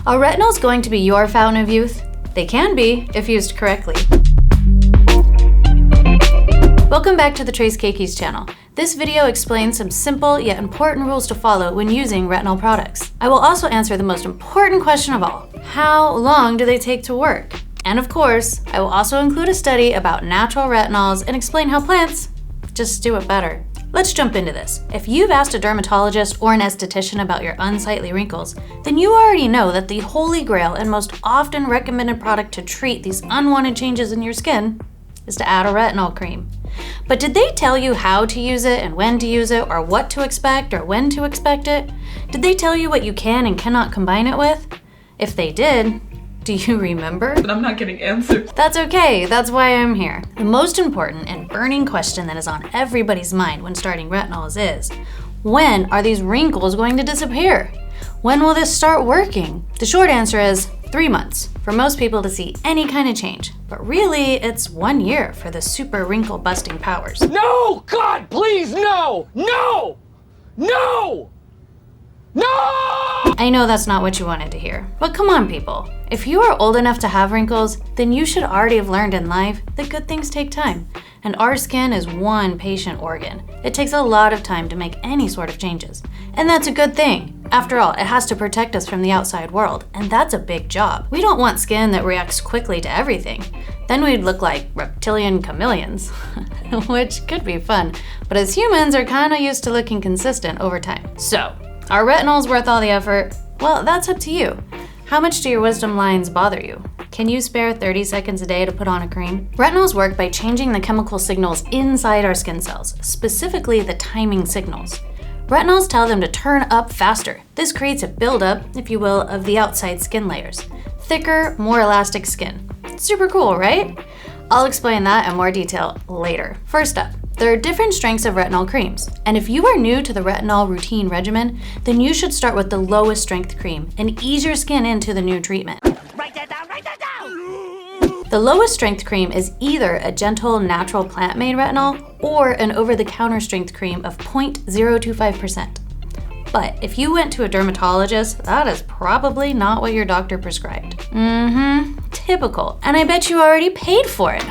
Are retinols going to be your fountain of youth? They can be, if used correctly. Welcome back to the Trace Keikis channel. This video explains some simple yet important rules to follow when using retinol products. I will also answer the most important question of all: how long do they take to work? And of course, I will also include a study about natural retinols and explain how plants just do it better. Let's jump into this. If you've asked a dermatologist or an esthetician about your unsightly wrinkles, then you already know that the holy grail and most often recommended product to treat these unwanted changes in your skin is to add a retinol cream. But did they tell you how to use it and when to use it, or what to expect or when to expect it? Did they tell you what you can and cannot combine it with? If they did, do you remember? But I'm not getting answers. That's okay, that's why I'm here. The most important and burning question that is on everybody's mind when starting retinols is, when are these wrinkles going to disappear? When will this start working? The short answer is 3 months for most people to see any kind of change. But really, it's 1 year for the super wrinkle busting powers. No! God, please, no! No! No! No! I know that's not what you wanted to hear, but come on people. If you are old enough to have wrinkles, then you should already have learned in life that good things take time. And our skin is one patient organ. It takes a lot of time to make any sort of changes. And that's a good thing. After all, it has to protect us from the outside world, and that's a big job. We don't want skin that reacts quickly to everything. Then we'd look like reptilian chameleons, which could be fun, but as humans are kinda used to looking consistent over time. So, are retinols worth all the effort? Well, that's up to you. How much do your wisdom lines bother you? Can you spare 30 seconds a day to put on a cream? Retinols work by changing the chemical signals inside our skin cells, specifically the timing signals. Retinols tell them to turn up faster. This creates a buildup, if you will, of the outside skin layers. Thicker, more elastic skin. Super cool, right? I'll explain that in more detail later. First up, there are different strengths of retinol creams, and if you are new to the retinol routine regimen, then you should start with the lowest strength cream and ease your skin into the new treatment. Write that down, write that down! The lowest strength cream is either a gentle natural plant-made retinol or an over-the-counter strength cream of 0.025%. But if you went to a dermatologist, that is probably not what your doctor prescribed. Typical, and I bet you already paid for it.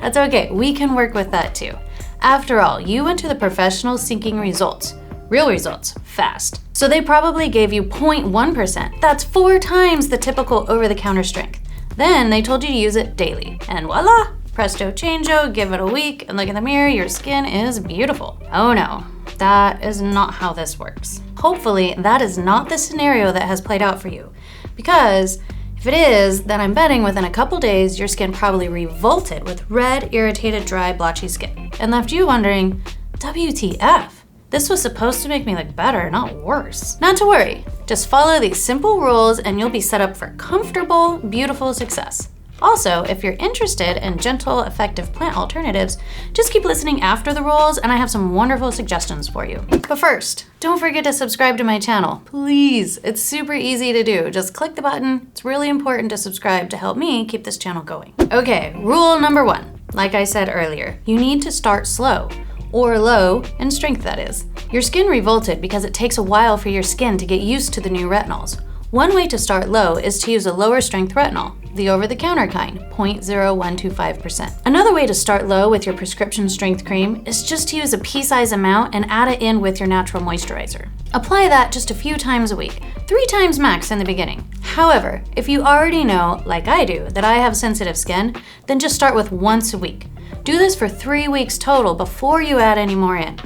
That's okay, we can work with that too. After all, you went to the professionals seeking results. Real results, fast. So they probably gave you 0.1%. That's 4 times the typical over-the-counter strength. Then they told you to use it daily, and voila, presto changeo, give it a week, and look in the mirror, your skin is beautiful. Oh no, that is not how this works. Hopefully, that is not the scenario that has played out for you, because if it is, then I'm betting within a couple days, your skin probably revolted with red, irritated, dry, blotchy skin, and left you wondering, WTF? This was supposed to make me look better, not worse. Not to worry, just follow these simple rules and you'll be set up for comfortable, beautiful success. Also, if you're interested in gentle, effective plant alternatives, just keep listening after the rules and I have some wonderful suggestions for you. But first, don't forget to subscribe to my channel, please. It's super easy to do. Just click the button. It's really important to subscribe to help me keep this channel going. Okay, rule number 1. Like I said earlier, you need to start slow. Or low in strength, that is. Your skin revolted because it takes a while for your skin to get used to the new retinols. One way to start low is to use a lower strength retinol, the over-the-counter kind, 0.0125%. Another way to start low with your prescription strength cream is just to use a pea-size amount and add it in with your natural moisturizer. Apply that just a few times a week, 3 times max in the beginning. However, if you already know, like I do, that I have sensitive skin, then just start with once a week. Do this for 3 weeks total before you add any more in.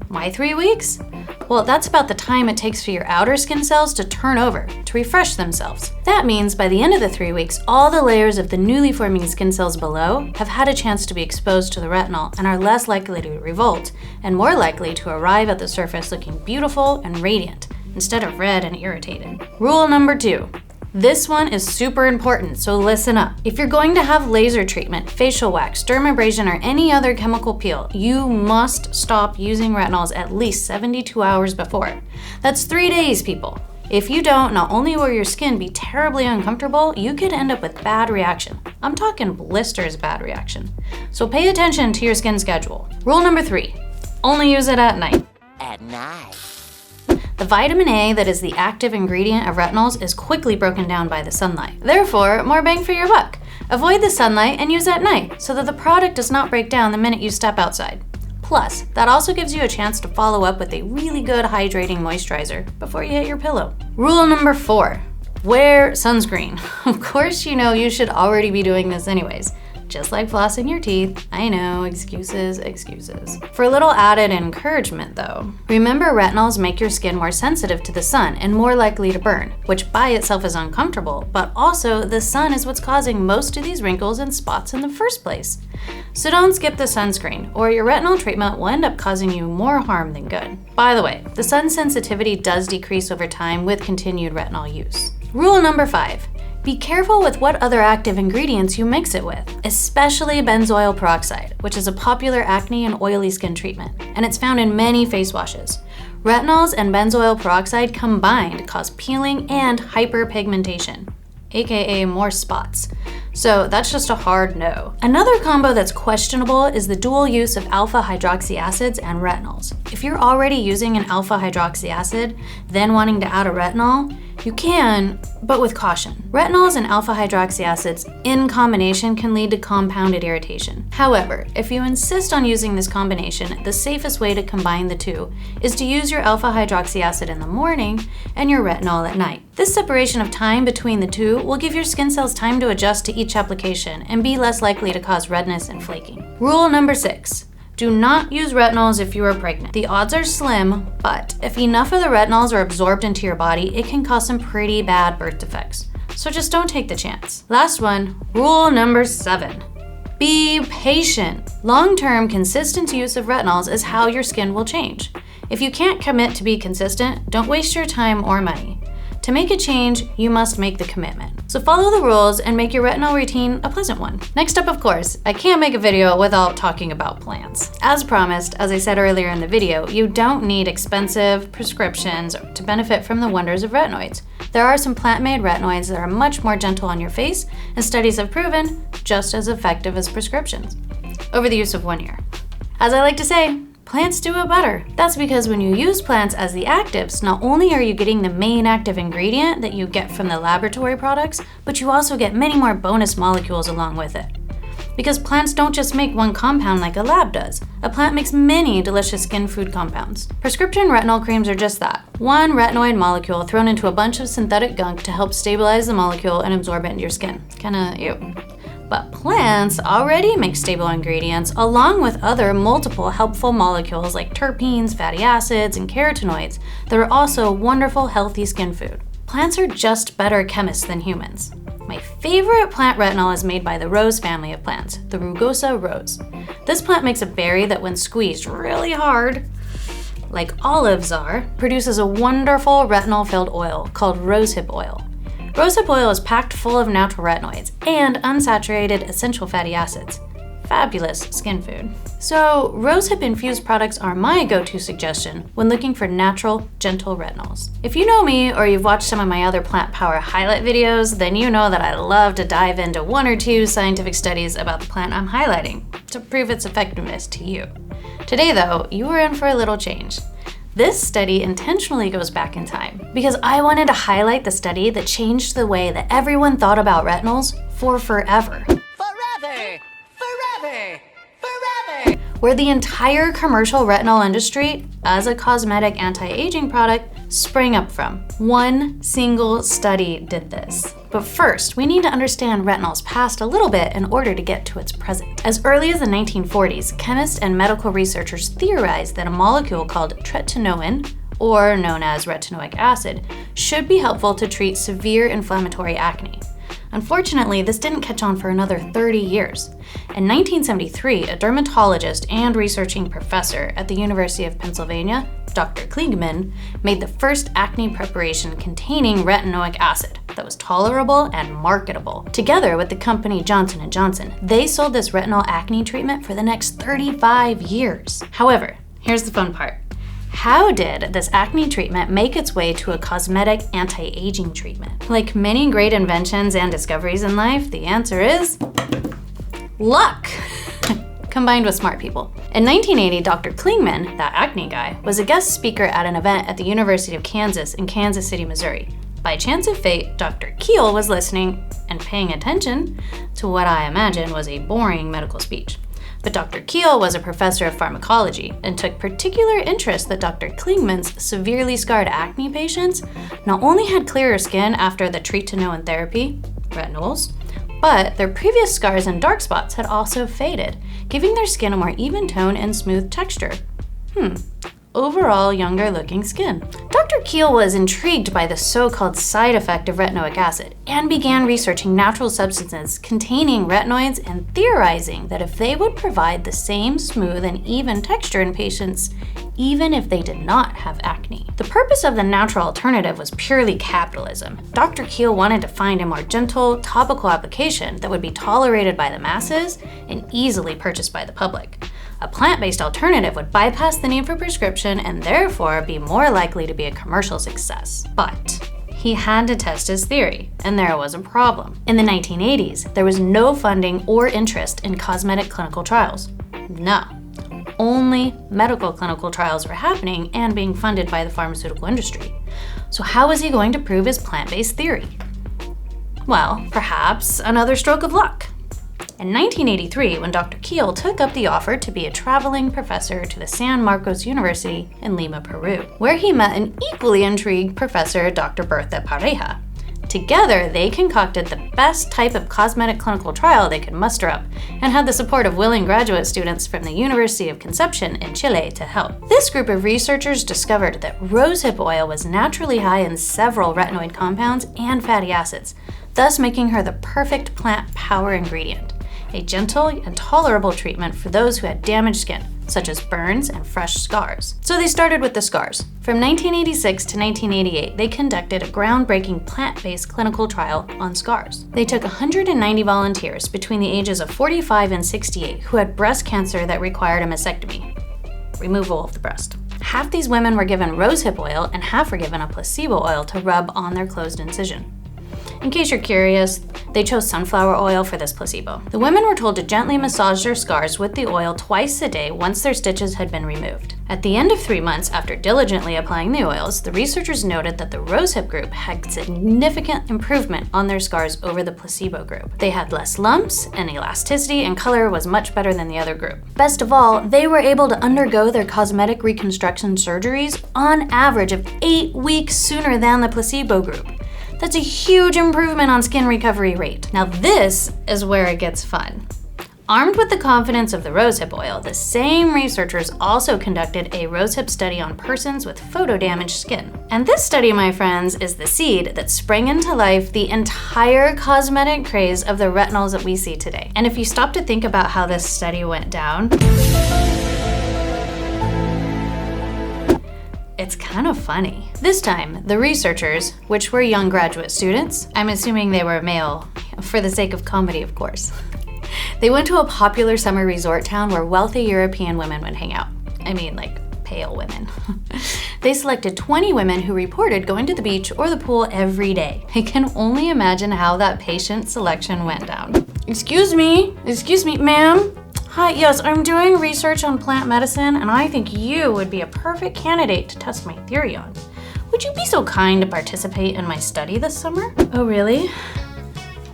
Why 3 weeks? Well, that's about the time it takes for your outer skin cells to turn over, to refresh themselves. That means by the end of the 3 weeks, all the layers of the newly forming skin cells below have had a chance to be exposed to the retinol and are less likely to revolt and more likely to arrive at the surface looking beautiful and radiant instead of red and irritated. Rule number 2. This one is super important, so listen up. If you're going to have laser treatment, facial wax, dermabrasion, or any other chemical peel, you must stop using retinols at least 72 hours before. That's 3 days, people. If you don't, not only will your skin be terribly uncomfortable, you could end up with bad reaction. I'm talking blisters bad reaction. So pay attention to your skin schedule. Rule number 3, only use it at night. At night. The vitamin A that is the active ingredient of retinols is quickly broken down by the sunlight. Therefore, more bang for your buck. Avoid the sunlight and use at night so that the product does not break down the minute you step outside. Plus, that also gives you a chance to follow up with a really good hydrating moisturizer before you hit your pillow. Rule number 4, wear sunscreen. Of course, you know you should already be doing this anyways. Just like flossing your teeth. I know, excuses. For a little added encouragement though, remember retinols make your skin more sensitive to the sun and more likely to burn, which by itself is uncomfortable, but also the sun is what's causing most of these wrinkles and spots in the first place. So don't skip the sunscreen, or your retinol treatment will end up causing you more harm than good. By the way, the sun sensitivity does decrease over time with continued retinol use. Rule number 5. Be careful with what other active ingredients you mix it with, especially benzoyl peroxide, which is a popular acne and oily skin treatment, and it's found in many face washes. Retinols and benzoyl peroxide combined cause peeling and hyperpigmentation, aka more spots. So that's just a hard no. Another combo that's questionable is the dual use of alpha hydroxy acids and retinols. If you're already using an alpha hydroxy acid, then wanting to add a retinol, you can, but with caution. Retinols and alpha hydroxy acids in combination can lead to compounded irritation. However, if you insist on using this combination, the safest way to combine the two is to use your alpha hydroxy acid in the morning and your retinol at night. This separation of time between the two will give your skin cells time to adjust to each application and be less likely to cause redness and flaking. Rule number 6. Do not use retinols if you are pregnant. The odds are slim, but if enough of the retinols are absorbed into your body, it can cause some pretty bad birth defects. So just don't take the chance. Last one, rule number 7. Be patient. Long-term, consistent use of retinols is how your skin will change. If you can't commit to be consistent, don't waste your time or money. To make a change, you must make the commitment. So follow the rules and make your retinol routine a pleasant one. Next up, of course, I can't make a video without talking about plants. As promised, as I said earlier in the video, you don't need expensive prescriptions to benefit from the wonders of retinoids. There are some plant-made retinoids that are much more gentle on your face, and studies have proven just as effective as prescriptions over the use of 1 year. As I like to say, plants do it better. That's because when you use plants as the actives, not only are you getting the main active ingredient that you get from the laboratory products, but you also get many more bonus molecules along with it. Because plants don't just make one compound like a lab does. A plant makes many delicious skin food compounds. Prescription retinol creams are just that. One retinoid molecule thrown into a bunch of synthetic gunk to help stabilize the molecule and absorb it into your skin. Kinda ew. But plants already make stable ingredients along with other multiple helpful molecules like terpenes, fatty acids, and carotenoids that are also wonderful, healthy skin food. Plants are just better chemists than humans. My favorite plant retinol is made by the rose family of plants, the rugosa rose. This plant makes a berry that when squeezed really hard, like olives are, produces a wonderful retinol-filled oil called rosehip oil. Rosehip oil is packed full of natural retinoids and unsaturated essential fatty acids. Fabulous skin food. So, rosehip infused products are my go-to suggestion when looking for natural, gentle retinols. If you know me or you've watched some of my other plant power highlight videos, then you know that I love to dive into 1 or 2 scientific studies about the plant I'm highlighting to prove its effectiveness to you. Today though, you are in for a little change. This study intentionally goes back in time because I wanted to highlight the study that changed the way that everyone thought about retinols for forever. Where the entire commercial retinol industry, as a cosmetic anti-aging product, sprang up from. One single study did this. But first, we need to understand retinol's past a little bit in order to get to its present. As early as the 1940s, chemists and medical researchers theorized that a molecule called tretinoin, or known as retinoic acid, should be helpful to treat severe inflammatory acne. Unfortunately, this didn't catch on for another 30 years. In 1973, a dermatologist and researching professor at the University of Pennsylvania, Dr. Kliegman, made the first acne preparation containing retinoic acid that was tolerable and marketable. Together with the company Johnson & Johnson, they sold this retinol acne treatment for the next 35 years. However, here's the fun part. How did this acne treatment make its way to a cosmetic anti-aging treatment? Like many great inventions and discoveries in life, the answer is luck. combined with smart people. In 1980, Dr. Klingman, that acne guy, was a guest speaker at an event at the University of Kansas in Kansas City, Missouri. By chance of fate, Dr. Keel was listening and paying attention to what I imagine was a boring medical speech. But Dr. Keel was a professor of pharmacology and took particular interest that Dr. Klingman's severely scarred acne patients not only had clearer skin after the Retinols therapy, retinols, but their previous scars and dark spots had also faded, giving their skin a more even tone and smooth texture. Overall younger looking skin. Dr. Keel was intrigued by the so-called side effect of retinoic acid and began researching natural substances containing retinoids and theorizing that if they would provide the same smooth and even texture in patients even if they did not have acne. The purpose of the natural alternative was purely capitalism. Dr. Keel wanted to find a more gentle, topical application that would be tolerated by the masses and easily purchased by the public. A plant-based alternative would bypass the need for prescription and therefore be more likely to be a commercial success. But he had to test his theory, and there was a problem. In the 1980s, there was no funding or interest in cosmetic clinical trials. No. Only medical clinical trials were happening and being funded by the pharmaceutical industry. So how was he going to prove his plant-based theory? Well, perhaps another stroke of luck. In 1983, when Dr. Keel took up the offer to be a traveling professor to the San Marcos University in Lima, Peru, where he met an equally intrigued professor, Dr. Bertha Pareja. Together, they concocted the best type of cosmetic clinical trial they could muster up and had the support of willing graduate students from the University of Concepcion in Chile to help. This group of researchers discovered that rosehip oil was naturally high in several retinoid compounds and fatty acids, thus making her the perfect plant power ingredient. A gentle and tolerable treatment for those who had damaged skin, such as burns and fresh scars. So they started with the scars. From 1986 to 1988, they conducted a groundbreaking plant-based clinical trial on scars. They took 190 volunteers between the ages of 45 and 68 who had breast cancer that required a mastectomy, removal of the breast. Half these women were given rosehip oil and half were given a placebo oil to rub on their closed incision. In case you're curious, they chose sunflower oil for this placebo. The women were told to gently massage their scars with the oil twice a day once their stitches had been removed. At the end of 3 months after diligently applying the oils, the researchers noted that the rosehip group had significant improvement on their scars over the placebo group. They had less lumps, and elasticity and color was much better than the other group. Best of all, they were able to undergo their cosmetic reconstruction surgeries on average of 8 weeks sooner than the placebo group. That's a huge improvement on skin recovery rate. Now this is where it gets fun. Armed with the confidence of the rosehip oil, the same researchers also conducted a rosehip study on persons with photo-damaged skin. And this study, my friends, is the seed that sprang into life the entire cosmetic craze of the retinols that we see today. And if you stop to think about how this study went down, it's kind of funny. This time, the researchers, which were young graduate students, I'm assuming they were male, for the sake of comedy, of course, they went to a popular summer resort town where wealthy European women would hang out. I mean, like, pale women. They selected 20 women who reported going to the beach or the pool every day. I can only imagine how that patient selection went down. Excuse me, ma'am. Hi, yes, I'm doing research on plant medicine, and I think you would be a perfect candidate to test my theory on. Would you be so kind to participate in my study this summer? Oh, really?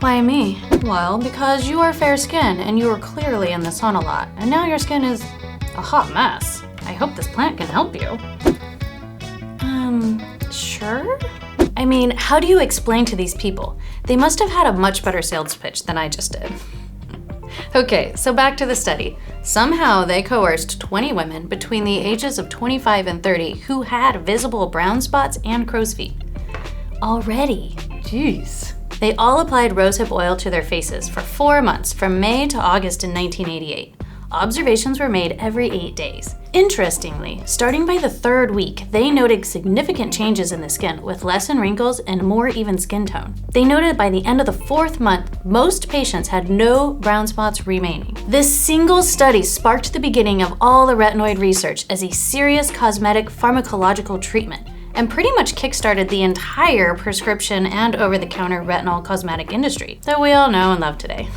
Why me? Well, because you are fair-skinned, and you are clearly in the sun a lot, and now your skin is a hot mess. I hope this plant can help you. Sure? I mean, how do you explain to these people? They must have had a much better sales pitch than I just did. Okay, so back to the study. Somehow they coerced 20 women between the ages of 25 and 30 who had visible brown spots and crow's feet. Already. Jeez. They all applied rosehip oil to their faces for 4 months, from May to August in 1988. Observations were made every 8 days. Interestingly, starting by the 3rd week, they noted significant changes in the skin with less wrinkles and more even skin tone. They noted by the end of the 4th month, most patients had no brown spots remaining. This single study sparked the beginning of all the retinoid research as a serious cosmetic pharmacological treatment, and pretty much kickstarted the entire prescription and over-the-counter retinol cosmetic industry that we all know and love today.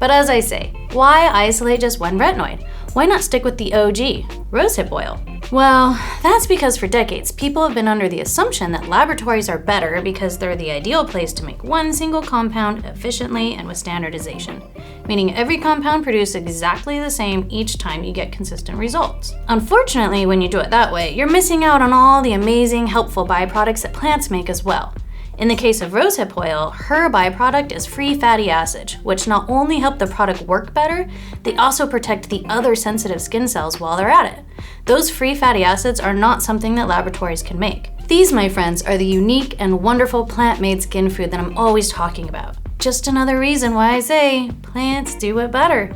But as I say, why isolate just one retinoid? Why not stick with the OG, rosehip oil? Well, that's because for decades, people have been under the assumption that laboratories are better because they're the ideal place to make one single compound efficiently and with standardization, meaning every compound produced exactly the same each time you get consistent results. Unfortunately, when you do it that way, you're missing out on all the amazing, helpful byproducts that plants make as well. In the case of rosehip oil, her byproduct is free fatty acids, which not only help the product work better, they also protect the other sensitive skin cells while they're at it. Those free fatty acids are not something that laboratories can make. These, my friends, are the unique and wonderful plant-made skin food that I'm always talking about. Just another reason why I say plants do it better.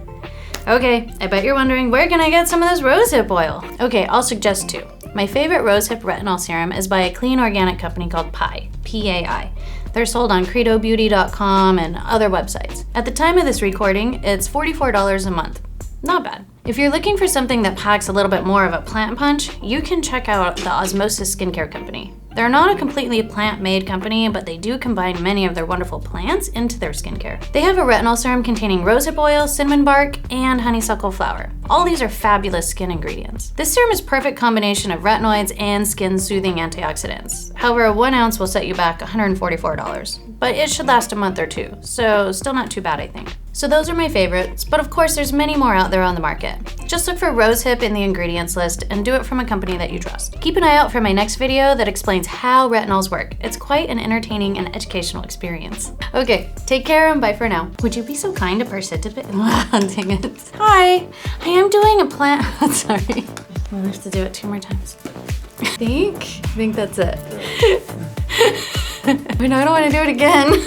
Okay, I bet you're wondering, where can I get some of this rosehip oil? Okay, I'll suggest two. My favorite rosehip retinol serum is by a clean organic company called PAI, P-A-I. They're sold on credobeauty.com and other websites. At the time of this recording, it's $44 a month. Not bad. If you're looking for something that packs a little bit more of a plant punch, you can check out the Osmosis Skincare Company. They're not a completely plant-made company, but they do combine many of their wonderful plants into their skincare. They have a retinol serum containing rosehip oil, cinnamon bark, and honeysuckle flower. All these are fabulous skin ingredients. This serum is a perfect combination of retinoids and skin-soothing antioxidants. However, 1 ounce will set you back $144, but it should last a month or two, so still not too bad, I think. So those are my favorites, but of course there's many more out there on the market. Just look for rosehip in the ingredients list and do it from a company that you trust. Keep an eye out for my next video that explains how retinols work. It's quite an entertaining and educational experience. Okay, take care and bye for now. Would you be so kind to participate? Dang it. Hi, I am doing a plant, sorry. We'll have to do it 2 more times. I think that's it. But no, I don't want to do it again.